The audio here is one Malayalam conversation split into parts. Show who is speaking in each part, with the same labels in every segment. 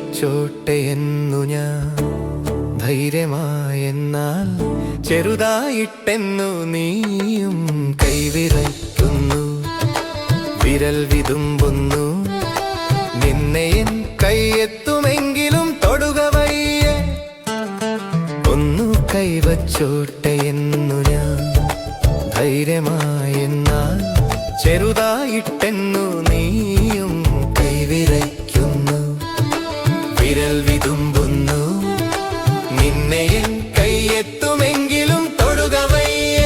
Speaker 1: കൈവച്ചോട്ടെ എന്നു ഞാൻ ധൈര്യമായെന്നാൽ ചെറുതായിട്ടെന്നു നീയും കൈവിറയ്ക്കുന്നു. വിരൽ വിതുമ്പുന്നു നിന്നെ എൻ കൈയെത്തുമെങ്കിലും തൊടുക വയ്യ. ഒന്നു കൈവച്ചോട്ടെ എന്നു ഞാൻ ധൈര്യമായെന്നാൽ ചെറുതായിട്ടെന്നു നീയും കൈവിറയ്ക്കുന്നു. വിരൽ വിതുമ്പുന്നു നിന്നെ എൻ കൈയെത്തുമെങ്കിലും തൊടുക വയ്യ.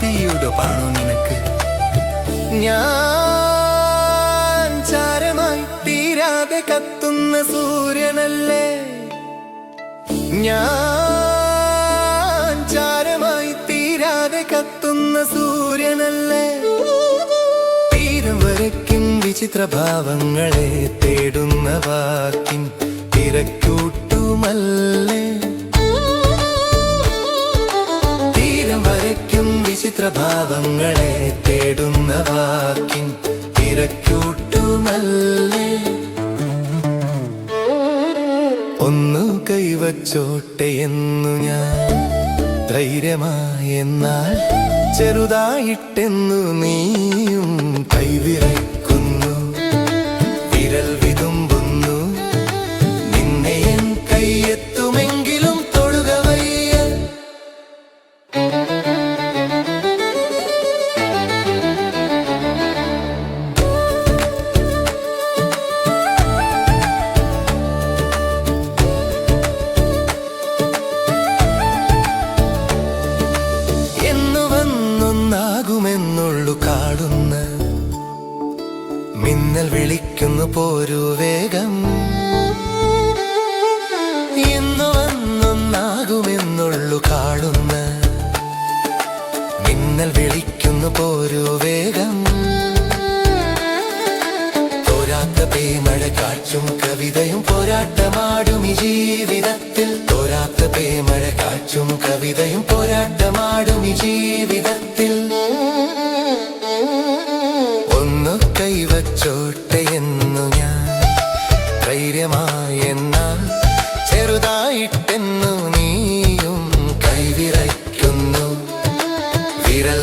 Speaker 1: തീയുടെ പാണോ നിനക്ക്? ഞാൻ ചാരമായി തീരാതെ കത്തുന്ന സൂര്യനല്ലേ. ഞാൻ ചാരമായി തീരാതെ കത്തുന്ന സൂര്യനല്ലേ. തീരം വരയ്ക്കും വിചിത്രഭാവങ്ങളെ തേടുന്ന വാക്കിൻ തിരക്കൂട്ടുമല്ലേ. തീരം വരയ്ക്കും വിചിത്രഭാവങ്ങളെ തേടുന്ന വാക്കിൻ തിരക്കൂട്ടുമല്ലേ. ഒന്നു കൈവച്ചോട്ടെ എന്നു ഞാൻ ധൈര്യമായെന്നാൽ ചെറുതായിട്ടെന്നു നീയും കൈവിറയ്ക്കുന്നു. വിരൽ വിതുമ്പുന്നു നിന്നെ എൻ കൈയെത്തുമെങ്കിലും തൊടുക വയ്യ. ാകുമെന്നുള്ളു കാടുന്ന മിന്നൽ വിളിക്കുന്നു പോരൂ വേഗം. എന്നു വന്നൊന്നാകുമെന്നുള്ളു കാടുന്ന മിന്നൽ വിളിക്കുന്നു പോരൂ വേഗം. തോരാത്ത പേമഴ കാറ്റും കവിതയും പോരാട്ടമാടും ഈ ജീവിതത്തിൽ. തോരാത്ത പേമഴ കാറ്റും കവിതയും പോരാട്ടമാടും ഈ ജീവിതത്തിൽ. ഒന്നു കൈവച്ചോട്ടെ എന്നു ഞാൻ ധൈര്യമായെന്നാൽ ചെറുതായിട്ടെന്നു നീയും കൈവിറയ്ക്കുന്നു. വിരൽ